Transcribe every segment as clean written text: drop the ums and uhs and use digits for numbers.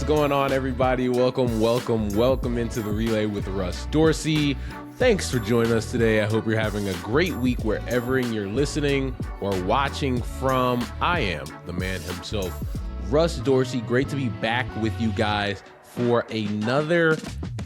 going on, everybody? Welcome into the Relay with Russ Dorsey. Thanks for joining us today. I hope you're having a great week wherever you're listening or watching from. I am the man himself, Russ Dorsey. Great to be back with you guys for another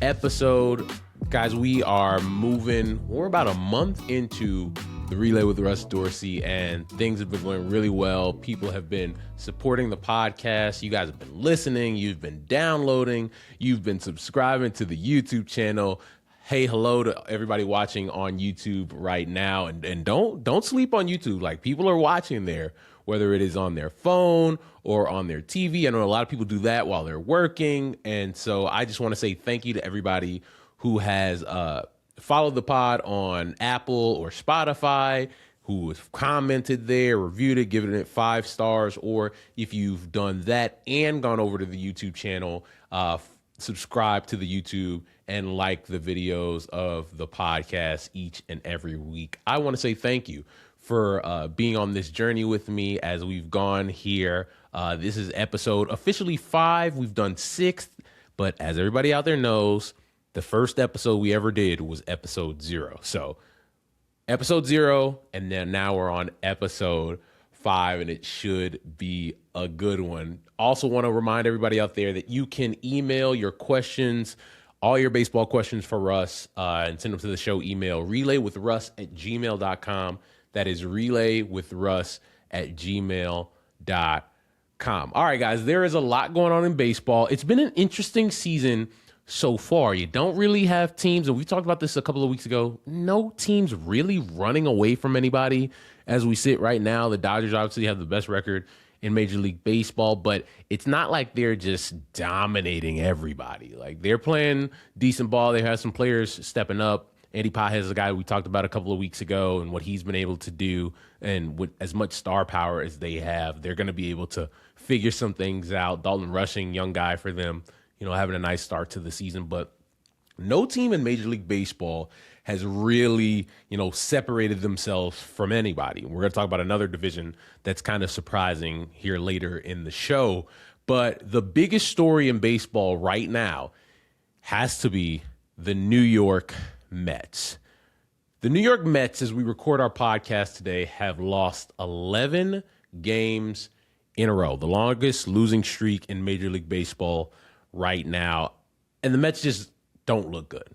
episode. Guys, we're about a month into the Relay with Russ Dorsey, and things have been going really well. People have been supporting the podcast. You guys have been listening. You've been downloading. You've been subscribing to the YouTube channel. Hey, hello to everybody watching on YouTube right now. And don't sleep on YouTube. Like, people are watching there, whether it is on their phone or on their TV. I know a lot of people do that while they're working. And so I just want to say thank you to everybody who has followed the pod on Apple or Spotify, who has commented there, reviewed it, given it 5 stars, or if you've done that and gone over to the YouTube channel, subscribe to the YouTube and like the videos of the podcast each and every week. I want to say thank you for being on this journey with me as we've gone here. This is episode officially 5. We've done 6, but as everybody out there knows, the first episode we ever did was episode 0. So episode 0, and then now we're on episode 5, and it should be a good one. Also want to remind everybody out there that you can email your questions, all your baseball questions for Russ, and send them to the show email, relaywithruss@gmail.com. That is relaywithruss@gmail.com. All right, guys, there is a lot going on in baseball. It's been an interesting season so far. You don't really have teams, and we talked about this a couple of weeks ago, no teams really running away from anybody as we sit right now. The Dodgers obviously have the best record in Major League Baseball, but it's not like they're just dominating everybody. Like, they're playing decent ball. They have some players stepping up. Andy Pages is a guy we talked about a couple of weeks ago and what he's been able to do, and with as much star power as they have, they're going to be able to figure some things out. Dalton Rushing, young guy for them, having a nice start to the season. But no team in Major League Baseball has really, separated themselves from anybody. We're going to talk about another division that's kind of surprising here later in the show. But the biggest story in baseball right now has to be the New York Mets. The New York Mets, as we record our podcast today, have lost 11 games in a row, the longest losing streak in Major League Baseball right now. And the Mets just don't look good.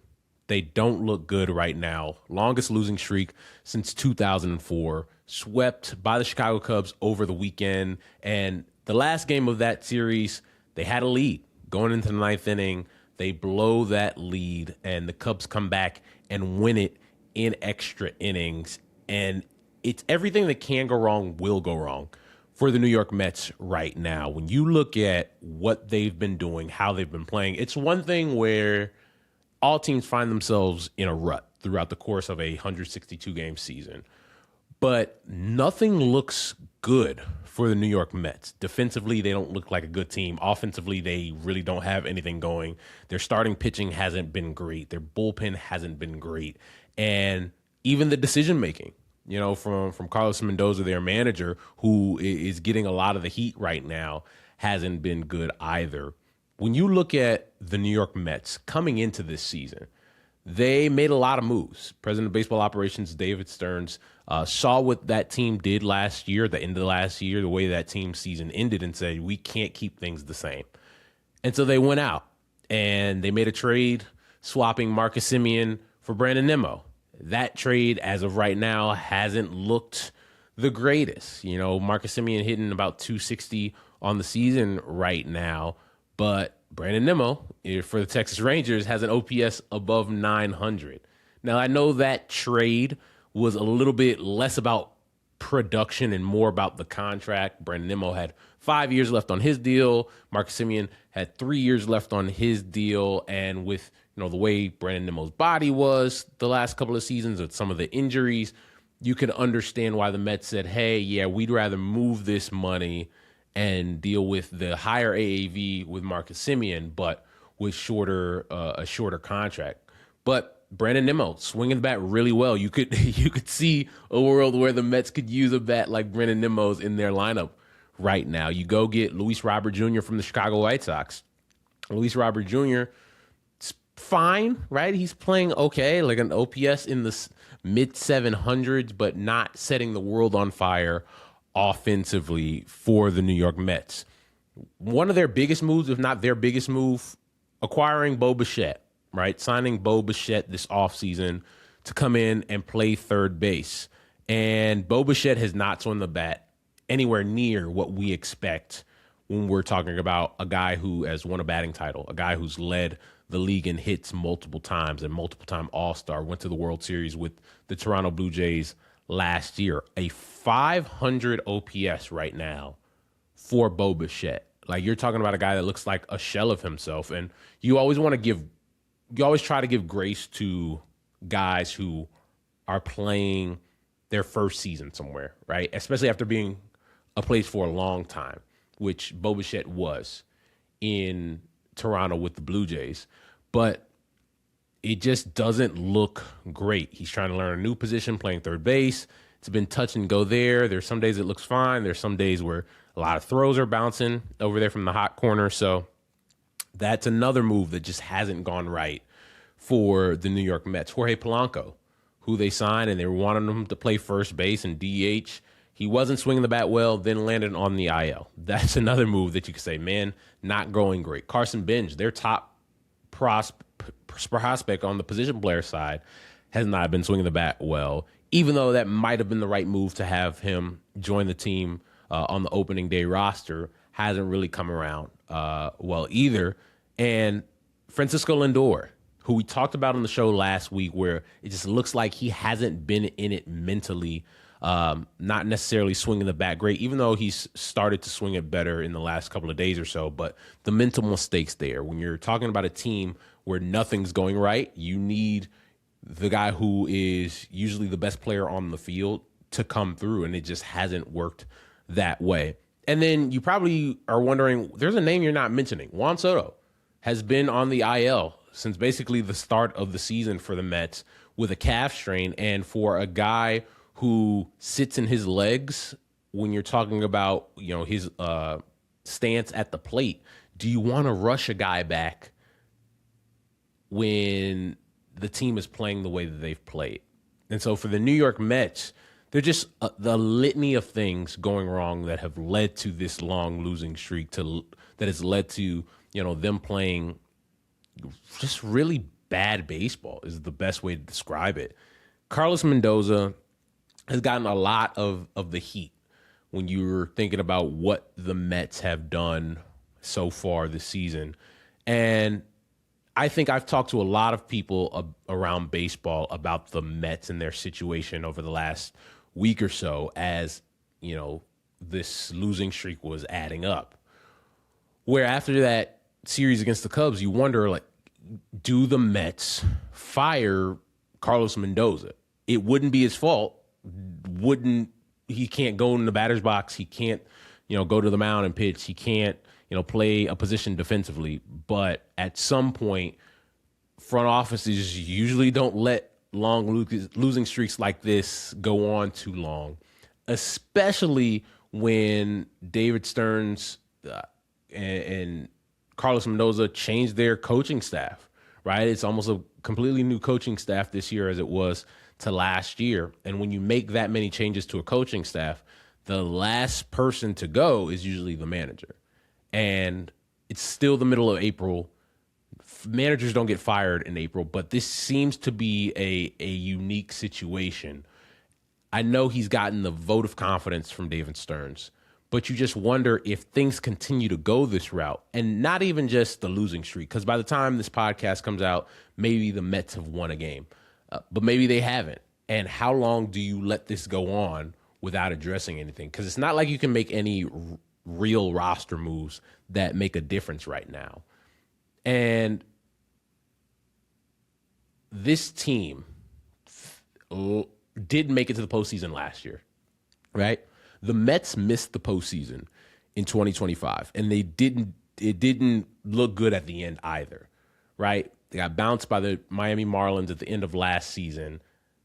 They don't look good right now. Longest losing streak since 2004. Swept by the Chicago Cubs over the weekend. And the last game of that series, they had a lead going into the 9th inning. They blow that lead, and the Cubs come back and win it in extra innings. And it's everything that can go wrong will go wrong for the New York Mets right now. When you look at what they've been doing, how they've been playing, it's one thing where all teams find themselves in a rut throughout the course of a 162-game season. But nothing looks good for the New York Mets. Defensively, they don't look like a good team. Offensively, they really don't have anything going. Their starting pitching hasn't been great. Their bullpen hasn't been great. And even the decision-making, from Carlos Mendoza, their manager, who is getting a lot of the heat right now, hasn't been good either. When you look at the New York Mets coming into this season, they made a lot of moves. President of Baseball Operations, David Stearns, saw what that team did last year, at the end of last year, the way that team's season ended, and said, we can't keep things the same. And so they went out and they made a trade swapping Marcus Semien for Brandon Nimmo. That trade, as of right now, hasn't looked the greatest. Marcus Semien hitting about 260 on the season right now, but Brandon Nimmo for the Texas Rangers has an OPS above 900. Now, I know that trade was a little bit less about production and more about the contract. Brandon Nimmo had 5 years left on his deal. Marcus Semien had 3 years left on his deal. And with the way Brandon Nimmo's body was the last couple of seasons with some of the injuries, you could understand why the Mets said, hey, yeah, we'd rather move this money and deal with the higher AAV with Marcus Semien, but with a shorter contract. But Brandon Nimmo swinging the bat really well. You could see a world where the Mets could use a bat like Brandon Nimmo's in their lineup right now. You go get Luis Robert Jr. from the Chicago White Sox. Luis Robert Jr., it's fine, right? He's playing okay, like an OPS in the mid 700s, but not setting the world on fire offensively for the New York Mets. One of their biggest moves, if not their biggest move, acquiring Bo Bichette, right? Signing Bo Bichette this offseason to come in and play third base. And Bo Bichette has not swung the bat anywhere near what we expect when we're talking about a guy who has won a batting title, a guy who's led the league in hits multiple times and multiple-time All-Star, went to the World Series with the Toronto Blue Jays last year. A 500 OPS right now for Bo Bichette. Like, you're talking about a guy that looks like a shell of himself. And you always try to give grace to guys who are playing their first season somewhere, right? Especially after being a place for a long time, which Bo Bichette was in Toronto with the Blue Jays. But it just doesn't look great. He's trying to learn a new position, playing third base. It's been touch and go there. There's some days it looks fine. There's some days where a lot of throws are bouncing over there from the hot corner. So that's another move that just hasn't gone right for the New York Mets. Jorge Polanco, who they signed, and they wanted him to play first base and DH. He wasn't swinging the bat well, then landed on the IL. That's another move that you could say, man, not going great. Carson Bench, their top prospect on the position player side, has not been swinging the bat well, even though that might have been the right move to have him join the team on the opening day roster. Hasn't really come around well either. And Francisco Lindor, who we talked about on the show last week, where it just looks like he hasn't been in it mentally, not necessarily swinging the bat great, even though he's started to swing it better in the last couple of days or so. But the mental mistakes there, when you're talking about a team where nothing's going right, you need the guy who is usually the best player on the field to come through, and it just hasn't worked that way. And then you probably are wondering, there's a name you're not mentioning. Juan Soto has been on the IL since basically the start of the season for the Mets with a calf strain. And for a guy who sits in his legs, when you're talking about, his stance at the plate, do you want to rush a guy back when the team is playing the way that they've played? And so for the New York Mets, they're just the litany of things going wrong that have led to this long losing streak that has led to, them playing just really bad baseball is the best way to describe it. Carlos Mendoza has gotten a lot of the heat when you're thinking about what the Mets have done so far this season. And I think I've talked to a lot of people around baseball about the Mets and their situation over the last week or so as, this losing streak was adding up. Where after that series against the Cubs, you wonder, like, do the Mets fire Carlos Mendoza? It wouldn't be his fault. He can't go in the batter's box. He can't, go to the mound and pitch. He can't, play a position defensively. But at some point, front offices usually don't let long losing streaks like this go on too long, especially when David Stearns and Carlos Mendoza changed their coaching staff, right? It's almost a completely new coaching staff this year as it was to last year. And when you make that many changes to a coaching staff, the last person to go is usually the manager. And it's still the middle of April. Managers don't get fired in April, but this seems to be a unique situation. I know he's gotten the vote of confidence from David Stearns, but you just wonder if things continue to go this route, and not even just the losing streak, because by the time this podcast comes out, maybe the Mets have won a game, but maybe they haven't. And how long do you let this go on without addressing anything? Because it's not like you can make any real roster moves that make a difference right now. And this team did make it to the postseason last year, right? The Mets missed the postseason in 2025, and it didn't look good at the end either, right? They got bounced by the Miami Marlins at the end of last season.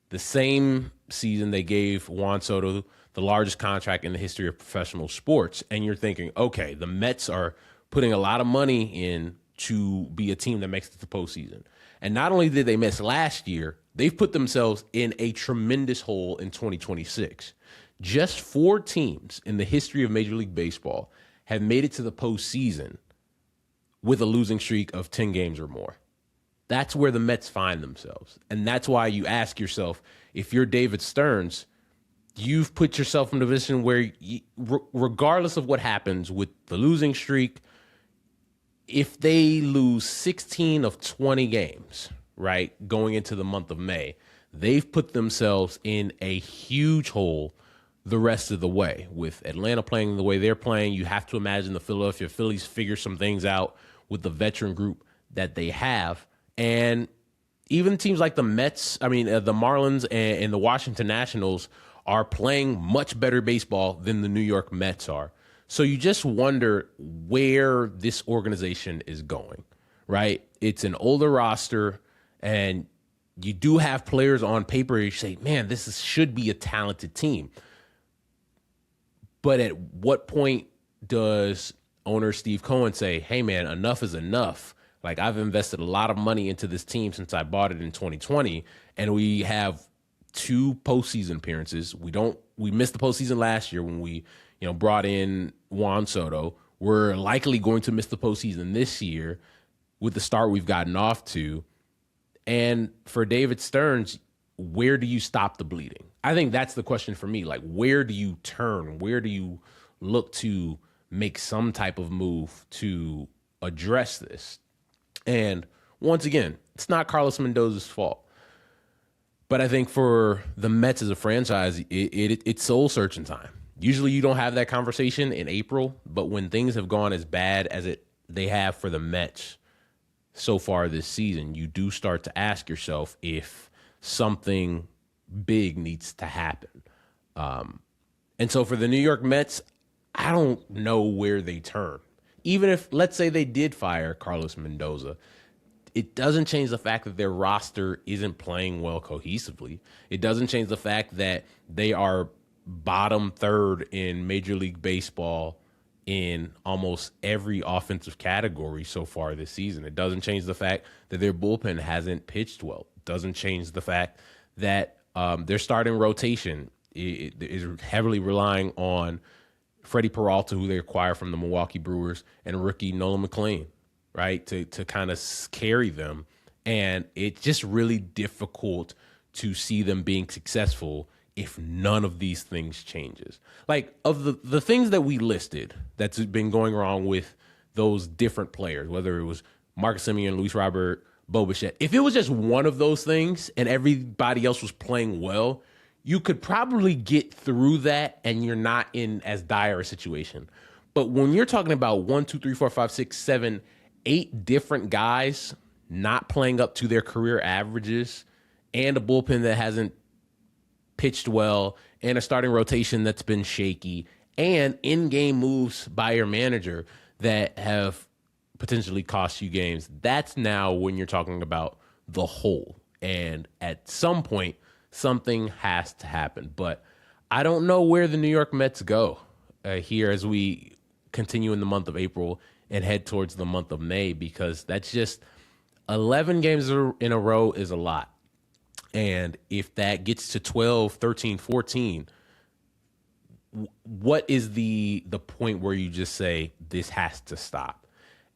The same season they gave Juan Soto the largest contract in the history of professional sports. And you're thinking, okay, the Mets are putting a lot of money in to be a team that makes it to the postseason. And not only did they miss last year, they've put themselves in a tremendous hole in 2026. Just 4 teams in the history of Major League Baseball have made it to the postseason with a losing streak of 10 games or more. That's where the Mets find themselves. And that's why you ask yourself, if you're David Stearns, you've put yourself in a position where, regardless of what happens with the losing streak, if they lose 16 of 20 games, right, going into the month of May, they've put themselves in a huge hole the rest of the way. With Atlanta playing the way they're playing, you have to imagine the Philadelphia Phillies figure some things out with the veteran group that they have. And even teams like the Mets, the Marlins and the Washington Nationals are playing much better baseball than the New York Mets are. So you just wonder where this organization is going, right? It's an older roster, and you do have players on paper. You say, man, should be a talented team. But at what point does owner Steve Cohen say, hey, man, enough is enough? Like, I've invested a lot of money into this team since I bought it in 2020, and we have 2 postseason appearances. We missed the postseason last year when we, brought in Juan Soto. We're likely going to miss the postseason this year with the start we've gotten off to. And for David Stearns, where do you stop the bleeding? I think that's the question for me. Like, where do you turn? Where do you look to make some type of move to address this? And once again, it's not Carlos Mendoza's fault. But I think for the Mets as a franchise, it's soul searching time. Usually you don't have that conversation in April, but when things have gone as bad as they have for the Mets so far this season, you do start to ask yourself if something big needs to happen. And so for the New York Mets, I don't know where they turn. Even if, let's say, they did fire Carlos Mendoza, it doesn't change the fact that their roster isn't playing well cohesively. It doesn't change the fact that they are bottom third in Major League Baseball in almost every offensive category so far this season. It doesn't change the fact that their bullpen hasn't pitched well. It doesn't change the fact that their starting rotation is heavily relying on Freddie Peralta, who they acquired from the Milwaukee Brewers, and rookie Nolan McLean, right, to kind of carry them. And it's just really difficult to see them being successful if none of these things changes. Like, of the things that we listed that's been going wrong with those different players, whether it was Marcus Semien, Luis Robert, Bo Bichette, if it was just one of those things and everybody else was playing well, you could probably get through that and you're not in as dire a situation. But when you're talking about 1, 2, 3, 4, 5, 6, 7, 8 different guys not playing up to their career averages, and a bullpen that hasn't pitched well, and a starting rotation that's been shaky, and in-game moves by your manager that have potentially cost you games, that's now when you're talking about the whole. And at some point, something has to happen. But I don't know where the New York Mets go here as we continue in the month of April and head towards the month of May, because that's just 11 games in a row is a lot. And if that gets to 12, 13, 14, what is the point where you just say this has to stop?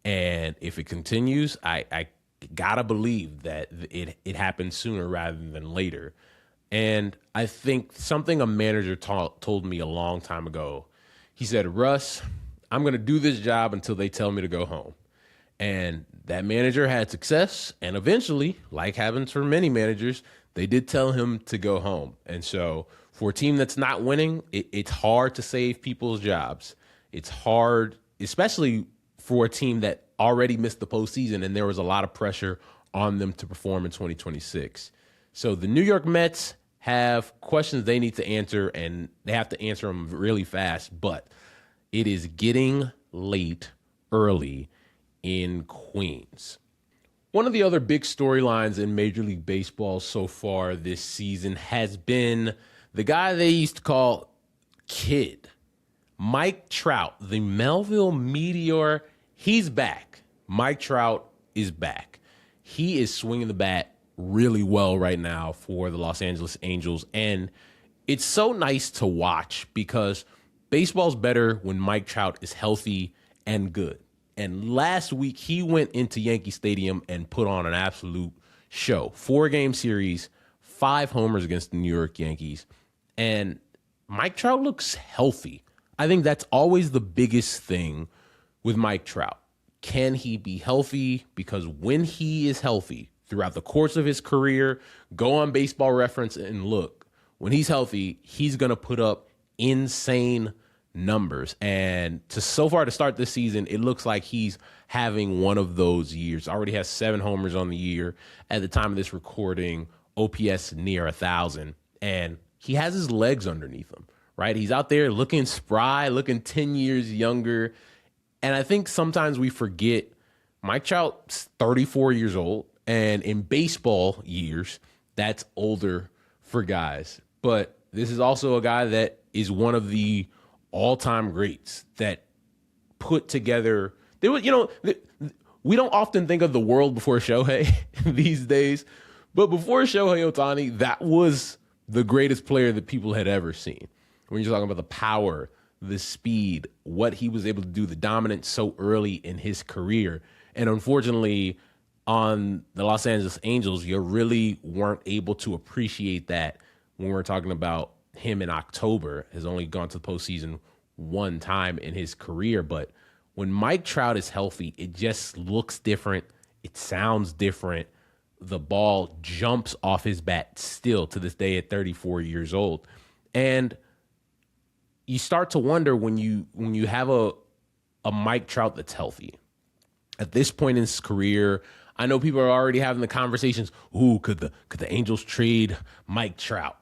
And if it continues, I gotta believe that it happens sooner rather than later. And I think something a manager told me a long time ago, he said, Russ, I'm going to do this job until they tell me to go home. And that manager had success. And eventually, like happens for many managers, they did tell him to go home. And so for a team that's not winning, it's hard to save people's jobs. It's hard, especially for a team that already missed the postseason and there was a lot of pressure on them to perform in 2026. So the New York Mets have questions they need to answer, and they have to answer them really fast. But it is getting late early in Queens. One of the other big storylines in Major League Baseball so far this season has been the guy they used to call Kid. Mike Trout, the Melville Meteor, he's back. Mike Trout is back. He is swinging the bat really well right now for the Los Angeles Angels. And it's so nice to watch because baseball's better when Mike Trout is healthy and good. And last week, he went into Yankee Stadium and put on an absolute show. 4-game series, 5 homers against the New York Yankees. And Mike Trout looks healthy. I think that's always the biggest thing with Mike Trout. Can he be healthy? Because when he is healthy throughout the course of his career, go on Baseball Reference and look. When he's healthy, he's going to put up insane numbers. And so far to start this season, it looks like he's having one of those years. Already has 7 homers on the year. At the time of this recording, OPS near 1,000. And he has his legs underneath him, right? He's out there looking spry, looking 10 years younger. And I think sometimes we forget Mike Trout's 34 years old. And in baseball years, that's older for guys. But this is also a guy that is one of the all-time greats that put together. There was, we don't often think of the world before Shohei these days. But before Shohei Ohtani, that was the greatest player that people had ever seen. When you're talking about the power, the speed, what he was able to do, the dominance so early in his career. And unfortunately, on the Los Angeles Angels, you really weren't able to appreciate that when we're talking about him in October. Has only gone to the postseason one time in his career. But when Mike Trout is healthy, it just looks different. It sounds different. The ball jumps off his bat still to this day at 34 years old. And you start to wonder when you have a Mike Trout that's healthy. At this point in his career, I know people are already having the conversations, could the Angels trade Mike Trout?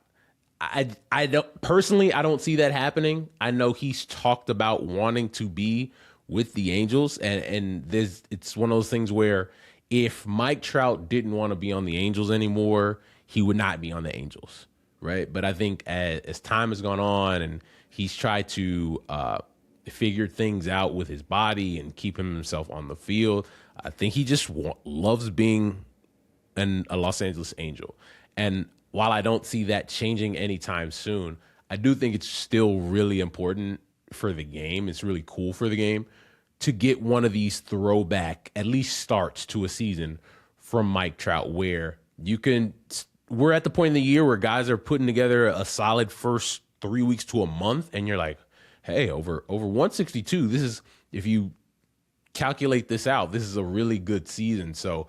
I don't personally, I don't see that happening. I know he's talked about wanting to be with the Angels, and it's one of those things where if Mike Trout didn't want to be on the Angels anymore, he would not be on the Angels, right? But I think as time has gone on and he's tried to figure things out with his body and keep himself on the field, I think he just loves being a Los Angeles Angel. And while I don't see that changing anytime soon, I do think it's still really important for the game. It's really cool for the game to get one of these throwback, at least starts to a season from Mike Trout, where we're at the point in the year where guys are putting together a solid first 3 weeks to a month, and you're like, hey, over 162, this is, if you calculate this out, this is a really good season. So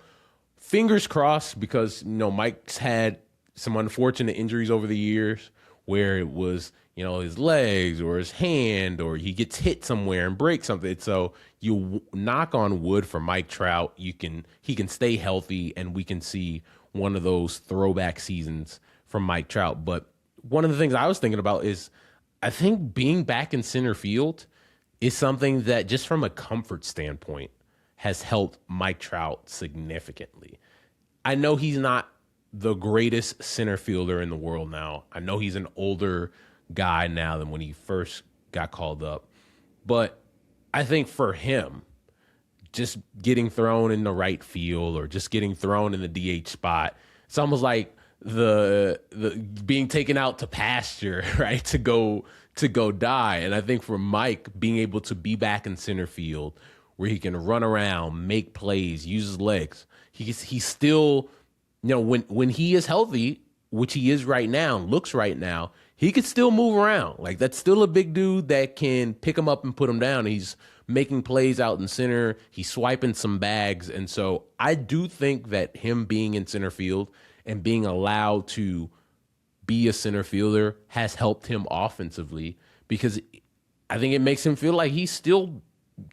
fingers crossed, because Mike's had some unfortunate injuries over the years where it was his legs or his hand, or he gets hit somewhere and breaks something. So you knock on wood for Mike Trout, he can stay healthy, and we can see one of those throwback seasons from Mike Trout. But one of the things I was thinking about is, I think being back in center field is something that, just from a comfort standpoint, has helped Mike Trout significantly. I know he's not the greatest center fielder in the world now. I know he's an older guy now than when he first got called up. But I think for him, just getting thrown in the right field or just getting thrown in the DH spot, it's almost like the being taken out to pasture, right? To go die. And I think for Mike, being able to be back in center field where he can run around, make plays, use his legs, he's still, when he is healthy, which he is right now, looks right now, he could still move around. Like, that's still a big dude that can pick him up and put him down. He's making plays out in center. He's swiping some bags. And so I do think that him being in center field and being allowed to be a center fielder has helped him offensively, because I think it makes him feel like he still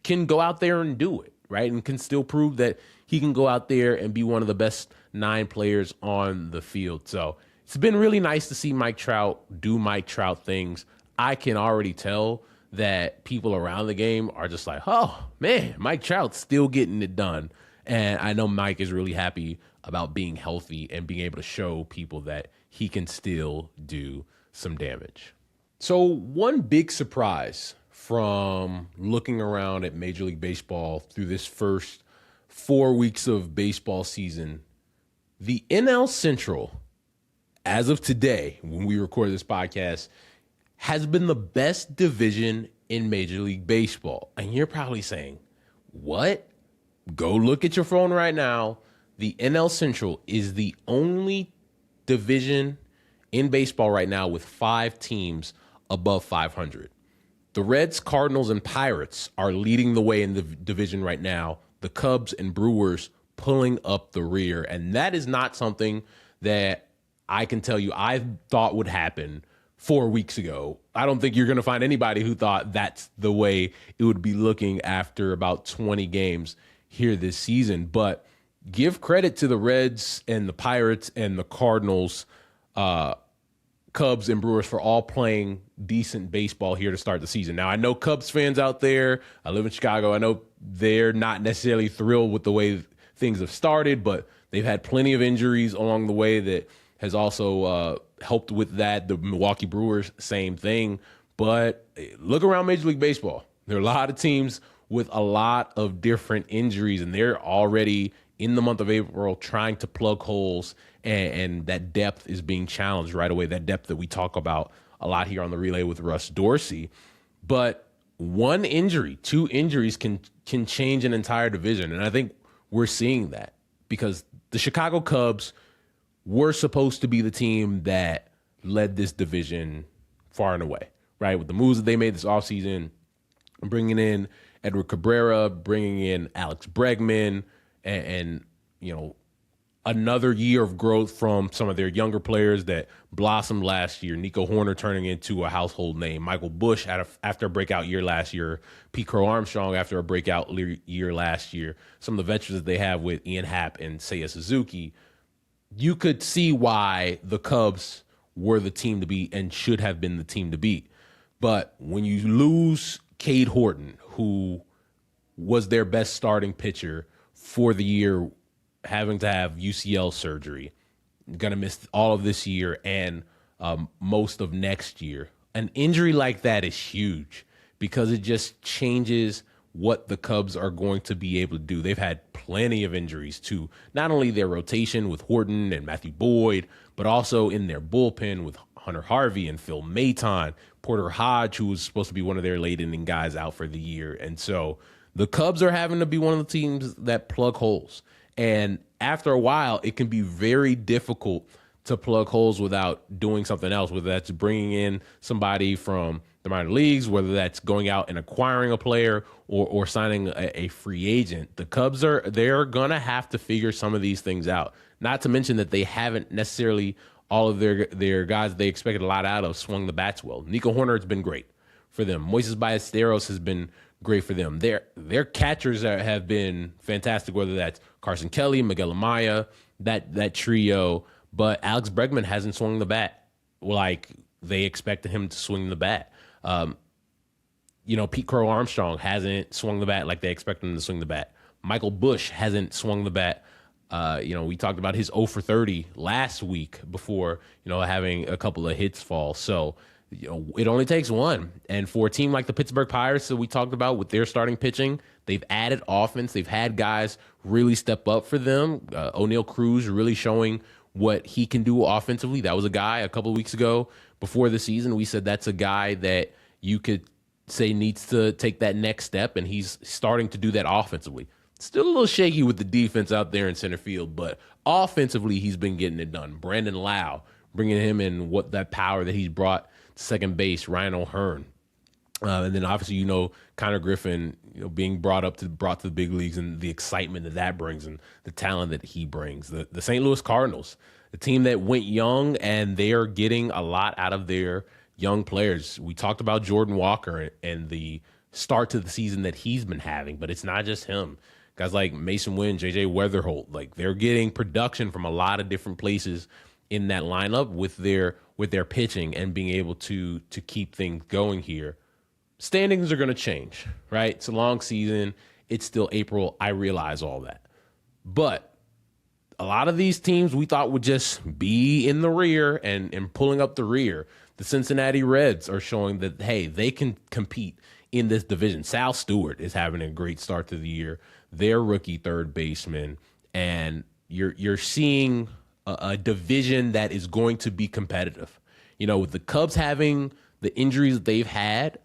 can go out there and do it, right? And can still prove that he can go out there and be one of the best 9 players on the field. So it's been really nice to see Mike Trout do Mike Trout things. I can already tell that people around the game are just like, oh, man, Mike Trout's still getting it done. And I know Mike is really happy about being healthy and being able to show people that he can still do some damage. So one big surprise from looking around at Major League Baseball through this first 4 weeks of baseball season, the NL Central, as of today, when we record this podcast, has been the best division in Major League Baseball. And you're probably saying, what? Go look at your phone right now. The NL Central is the only division in baseball right now with 5 teams above 500. The Reds, Cardinals, and Pirates are leading the way in the division right now. The Cubs and Brewers pulling up the rear. And that is not something that I can tell you I thought would happen 4 weeks ago. I don't think you're going to find anybody who thought that's the way it would be looking after about 20 games here this season. But give credit to the Reds and the Pirates and the Cardinals, Cubs and Brewers for all playing decent baseball here to start the season. Now, I know Cubs fans out there, I live in Chicago, I know they're not necessarily thrilled with the way things have started, but they've had plenty of injuries along the way that has also helped with that. The Milwaukee Brewers, same thing. But look around Major League Baseball. There are a lot of teams with a lot of different injuries, and they're already in the month of April trying to plug holes, and that depth is being challenged right away, that depth that we talk about a lot here on the Relay with Russ Dorsey. But one injury, 2 injuries can change an entire division, and I think we're seeing that because the Chicago Cubs were supposed to be the team that led this division far and away, right? With the moves that they made this offseason, bringing in Edward Cabrera, bringing in Alex Bregman, and you know, another year of growth from some of their younger players that blossomed last year. Nico Horner turning into a household name. Michael Busch after a breakout year last year. Pete Crow Armstrong after a breakout year last year. Some of the veterans that they have with Ian Happ and Seiya Suzuki. You could see why the Cubs were the team to beat and should have been the team to beat. But when you lose Cade Horton, who was their best starting pitcher for the year, having to have UCL surgery, going to miss all of this year and most of next year, an injury like that is huge because it just changes what the Cubs are going to be able to do. They've had plenty of injuries to not only their rotation with Horton and Matthew Boyd, but also in their bullpen with Hunter Harvey and Phil Maton, Porter Hodge, who was supposed to be one of their late inning guys, out for the year. And so the Cubs are having to be one of the teams that plug holes. And after a while, it can be very difficult to plug holes without doing something else, whether that's bringing in somebody from the minor leagues, whether that's going out and acquiring a player or signing a free agent. The Cubs they're going to have to figure some of these things out, not to mention that they haven't necessarily all of their guys they expected a lot out of swung the bats well. Nico Horner has been great for them. Moises Ballesteros has been great for them. Their catchers have been fantastic, whether that's Carson Kelly, Miguel Amaya, that trio. But Alex Bregman hasn't swung the bat like they expected him to swing the bat. Pete Crow Armstrong hasn't swung the bat like they expected him to swing the bat. Michael Busch hasn't swung the bat. We talked about his 0 for 30 last week before, having a couple of hits fall. So, it only takes one. And for a team like the Pittsburgh Pirates that we talked about with their starting pitching, they've added offense. They've had guys really step up for them. O'Neal Cruz really showing what he can do offensively. That was a guy a couple of weeks ago before the season. We said that's a guy that you could say needs to take that next step, and he's starting to do that offensively. Still a little shaky with the defense out there in center field, but offensively he's been getting it done. Brandon Lau, bringing him in, what that power that he's brought to second base. Ryan O'Hearn. And then obviously, Connor Griffin, being brought to the big leagues and the excitement that brings and the talent that he brings. The St. Louis Cardinals, the team that went young, and they are getting a lot out of their young players. We talked about Jordan Walker and the start to the season that he's been having, but it's not just him. Guys like Mason Wynn, J.J. Weatherholt, they're getting production from a lot of different places in that lineup with their pitching and being able to keep things going here. Standings are going to change, right? It's a long season. It's still April. I realize all that. But a lot of these teams we thought would just be in the rear and pulling up the rear. The Cincinnati Reds are showing that, hey, they can compete in this division. Sal Stewart is having a great start to the year their rookie third baseman, and you're seeing a division that is going to be competitive. With the Cubs having the injuries that they've had,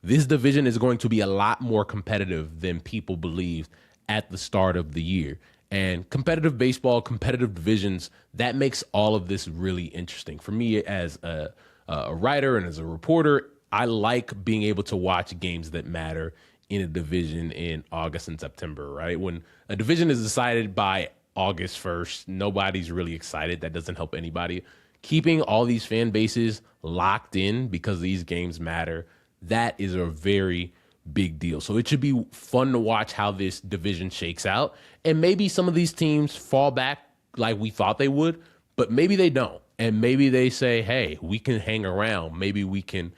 this division is going to be a lot more competitive than people believed at the start of the year. And competitive baseball, competitive divisions, that makes all of this really interesting. For me as a writer and as a reporter, I like being able to watch games that matter in a division in August and September, right? When a division is decided by August 1st, nobody's really excited. That doesn't help anybody. Keeping all these fan bases locked in because these games matter, that is a very big deal. So it should be fun to watch how this division shakes out. And maybe some of these teams fall back like we thought they would, but maybe they don't. And maybe they say, hey, we can hang around. Maybe we can,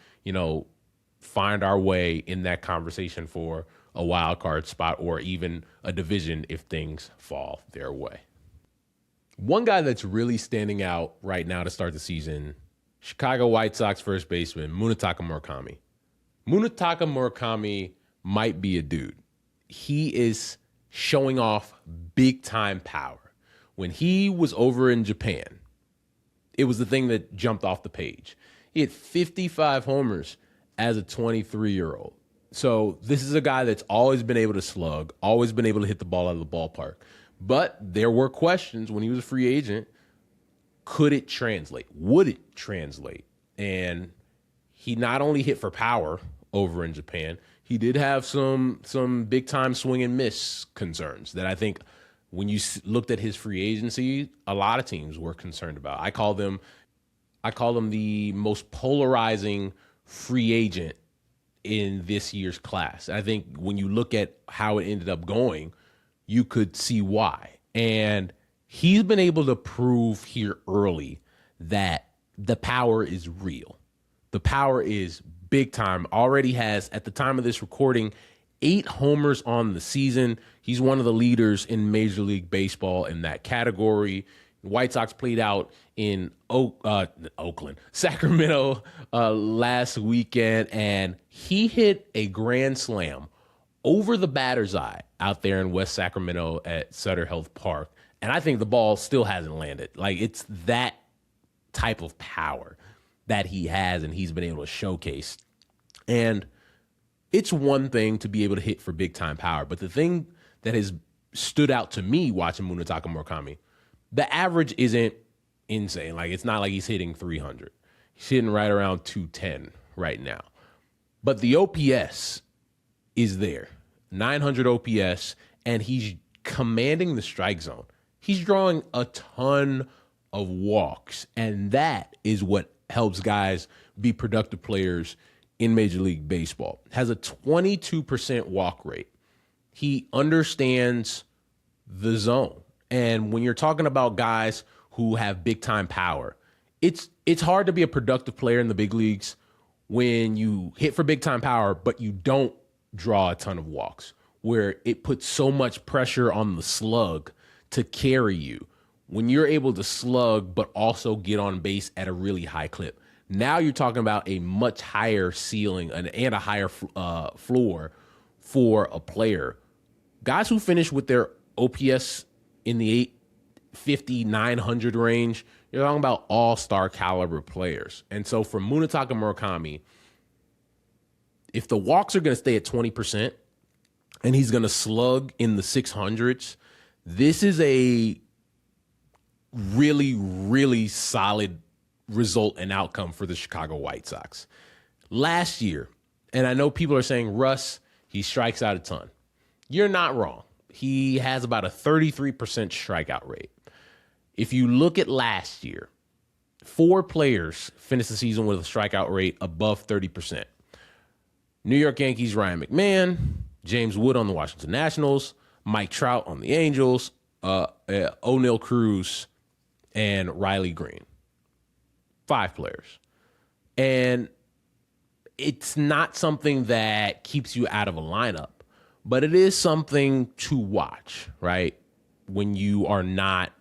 find our way in that conversation for a wild card spot or even a division if things fall their way. One guy that's really standing out right now to start the season, Chicago White Sox first baseman, Munetaka Murakami. Munetaka Murakami might be a dude. He is showing off big-time power. When he was over in Japan, it was the thing that jumped off the page. He had 55 homers as a 23-year-old. So this is a guy that's always been able to slug, always been able to hit the ball out of the ballpark. But there were questions when he was a free agent. Could it translate? Would it translate? And he not only hit for power over in Japan, he did have some big-time swing and miss concerns that I think when you looked at his free agency, a lot of teams were concerned about. I call them the most polarizing free agent in this year's class. I think when you look at how it ended up going, you could see why. And he's been able to prove here early that the power is real. The power is big time. Already has, at the time of this recording, 8 homers on the season. He's one of the leaders in Major League Baseball in that category. White Sox played out in Sacramento last weekend, and he hit a grand slam over the batter's eye out there in West Sacramento at Sutter Health Park. And I think the ball still hasn't landed. Like, it's that type of power that he has and he's been able to showcase. And it's one thing to be able to hit for big-time power, but the thing that has stood out to me watching Munetaka Murakami, the average isn't insane. Like, it's not like he's hitting 300. He's hitting right around 210 right now. But the OPS is there, 900 OPS, and he's commanding the strike zone. He's drawing a ton of walks, and that is what helps guys be productive players in Major League Baseball. Has a 22% walk rate. He understands the zone. And when you're talking about guys who have big-time power, it's hard to be a productive player in the big leagues when you hit for big-time power, but you don't draw a ton of walks, where it puts so much pressure on the slug to carry you. When you're able to slug but also get on base at a really high clip, now you're talking about a much higher ceiling and a higher floor for a player. Guys who finish with their OPS in the 850, 900 range, you're talking about all-star caliber players. And so for Munetaka Murakami, if the walks are going to stay at 20% and he's going to slug in the 600s, this is a really, really solid result and outcome for the Chicago White Sox. Last year, and I know people are saying, Russ, he strikes out a ton. You're not wrong. He has about a 33% strikeout rate. If you look at last year, 4 players finished the season with a strikeout rate above 30%. New York Yankees, Ryan McMahon, James Wood on the Washington Nationals, Mike Trout on the Angels, O'Neal Cruz, and Riley Green. 5 players. And it's not something that keeps you out of a lineup, but it is something to watch, right? When you are not,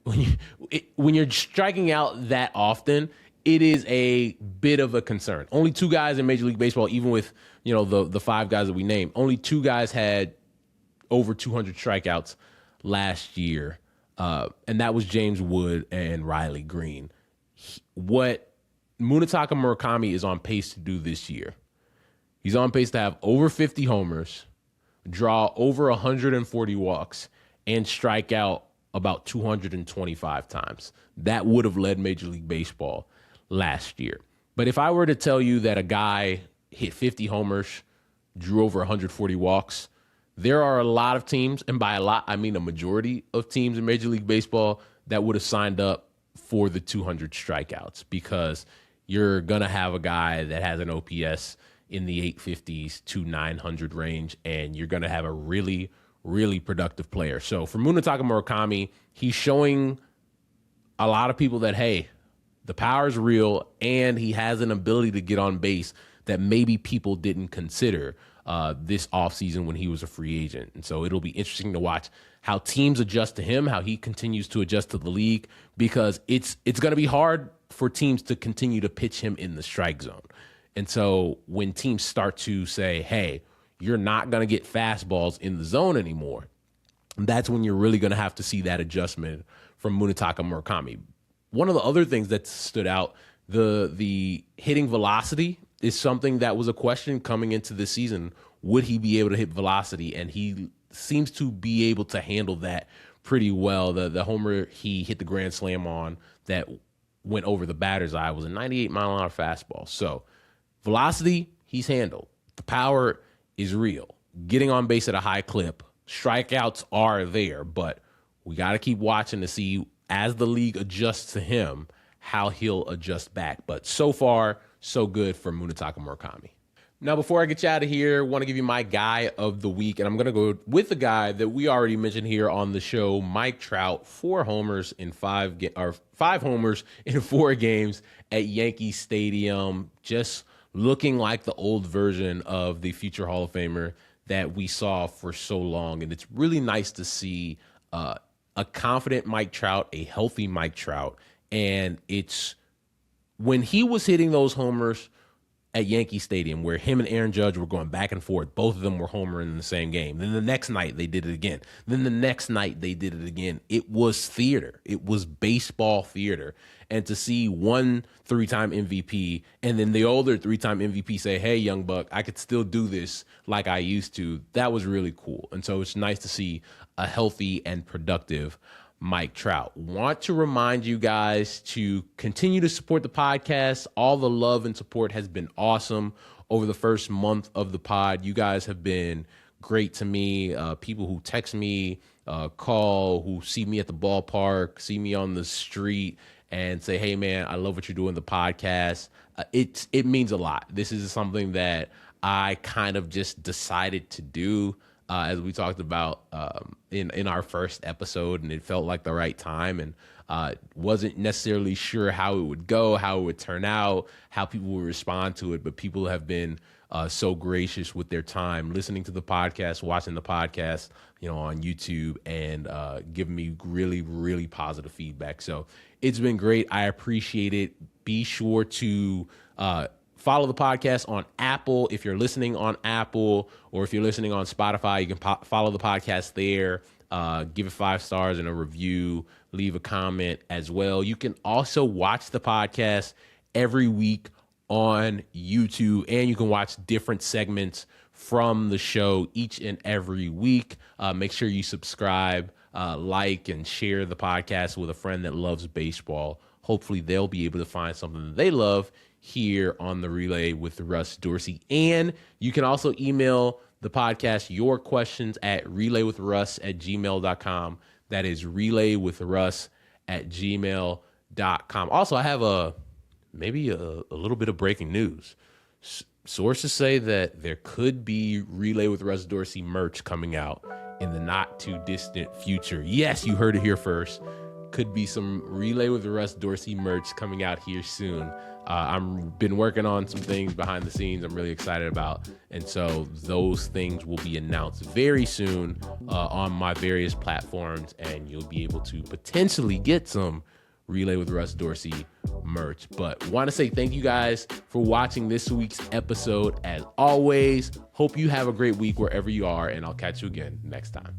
when you're striking out that often, it is a bit of a concern. Only 2 guys in Major League Baseball, even with, the 5 guys that we named, only 2 guys had over 200 strikeouts last year, and that was James Wood and Riley Green. What Munetaka Murakami is on pace to do this year, he's on pace to have over 50 homers, draw over 140 walks, and strike out about 225 times. That would have led Major League Baseball last year. But if I were to tell you that a guy hit 50 homers, drew over 140 walks, there are a lot of teams, and by a lot, I mean a majority of teams in Major League Baseball that would have signed up for the 200 strikeouts, because you're going to have a guy that has an OPS in the 850s to 900 range, and you're going to have a really, really productive player. So for Munetaka Murakami, he's showing a lot of people that, hey, the power is real, and he has an ability to get on base that maybe people didn't consider this offseason when he was a free agent. And so it'll be interesting to watch how teams adjust to him, how he continues to adjust to the league, because it's going to be hard for teams to continue to pitch him in the strike zone. And so when teams start to say, hey, you're not going to get fastballs in the zone anymore, that's when you're really going to have to see that adjustment from Munetaka Murakami. One of the other things that stood out, the hitting velocity is something that was a question coming into this season. Would he be able to hit velocity? And he seems to be able to handle that pretty well. The homer he hit the grand slam on that went over the batter's eye was a 98-mile-an-hour fastball. So velocity, he's handled. The power is real. Getting on base at a high clip, strikeouts are there, but we got to keep watching to see, as the league adjusts to him, how he'll adjust back. But so far, so good for Munetaka Murakami. Now, before I get you out of here, I want to give you my guy of the week, and I'm going to go with the guy that we already mentioned here on the show, Mike Trout, 5 homers in 4 games at Yankee Stadium, just looking like the old version of the future Hall of Famer that we saw for so long. And it's really nice to see a confident Mike Trout, a healthy Mike Trout. And it's when he was hitting those homers at Yankee Stadium, where him and Aaron Judge were going back and forth. Both of them were homering in the same game. Then the next night they did it again. Then the next night they did it again. It was theater. It was baseball theater. And to see one 3-time MVP and then the older 3-time MVP say, hey, young buck, I could still do this like I used to, that was really cool. And so it's nice to see a healthy and productive Mike Trout. Want to remind you guys to continue to support the podcast. All the love and support has been awesome over the first month of the pod. You guys have been great to me. People who text me, call, who see me at the ballpark, see me on the street, and say, hey, man, I love what you're doing, the podcast. It means a lot. This is something that I kind of just decided to do. As we talked about in our first episode, and it felt like the right time, and wasn't necessarily sure how it would go, how it would turn out, how people would respond to it, but people have been so gracious with their time, listening to the podcast, watching the podcast, on YouTube, and giving me really, really positive feedback. So it's been great. I appreciate it. Be sure to follow the podcast on Apple if you're listening on Apple, or if you're listening on Spotify, you can follow the podcast there. Give it 5 stars and a review. Leave a comment as well. You can also watch the podcast every week on YouTube, and you can watch different segments from the show each and every week. Make sure you subscribe, like, and share the podcast with a friend that loves baseball. Hopefully they'll be able to find something that they love here on the Relay with Russ Dorsey. And you can also email the podcast your questions at relaywithruss@gmail.com. That is relaywithruss@gmail.com. Also, I have maybe a little bit of breaking news. Sources say that there could be Relay with Russ Dorsey merch coming out in the not too distant future. Yes, you heard it here first. Could be some Relay with Russ Dorsey merch coming out here soon. I've been working on some things behind the scenes I'm really excited about. And so those things will be announced very soon on my various platforms, and you'll be able to potentially get some Relay with Russ Dorsey merch. But want to say thank you guys for watching this week's episode. As always, hope you have a great week wherever you are, and I'll catch you again next time.